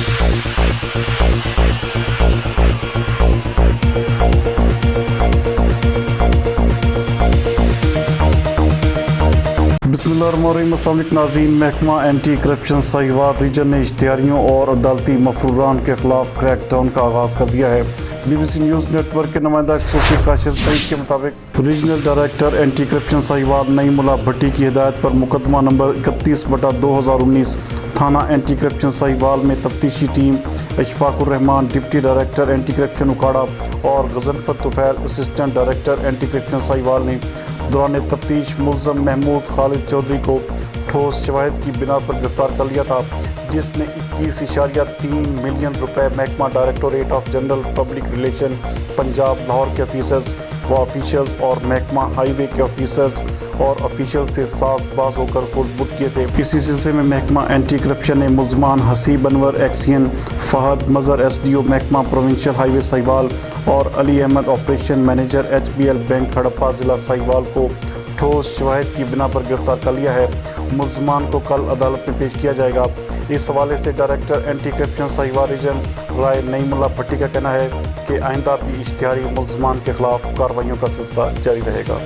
بسم اللہ الرحمن الرحیم۔ السلام علیکم ناظرین، محکمہ اینٹی کرپشن ساہیوال ریجن نے اشتہاریوں اور عدالتی مفروران کے خلاف کریک ڈاؤن کا آغاز کر دیا ہے۔ B B C news network کے نمائندہ خصوصی کاشر سعید کے مطابق regional director anti corruption Sahiwal Naeemullah Bhatti کی ہدایت پر مقدمہ نمبر 31/2019 تھانہ اینٹی کرپشن ساہیوال میں تفتیشی team Ashfaq Urrehman deputy director anti corruption Okara اور Ghazanfar Tufail assistant director anti corruption Sahiwal نے دوران تفتیش ملزم محمود خالد چودھری کو ٹھوس شواہد کی بنا پر گرفتار کر لیا تھا، جس نے 21.3 ملین روپے محکمہ directorate of general public relation Punjab Lahore کے آفیسرز و آفیشلز اور محکمہ ہائی وے کے آفیسرز اور آفیشلز سے ساز باز ہو کر خود بٹ کیے تھے۔ اسی سلسلے میں محکمہ اینٹی کرپشن نے ملزمان Haseeb Anwar XEN, Fahad Mazhar S D O محکمہ پروونشل ہائی وے ساہیوال اور Ali Ahmed operation manager HBL bank Harappa ضلع ساہیوال کو ٹھوس شواہد کی بنا پر گرفتار کر لیا ہے۔ ملزمان کو کل عدالت میں پیش کیا جائے گا۔ اس حوالے سے director anti corruption Sahiwal region Rai Naeemullah Bhatti کا کہنا ہے کہ آئندہ بھی اشتہاری ملزمان کے خلاف کارروائیوں کا سلسلہ جاری رہے گا۔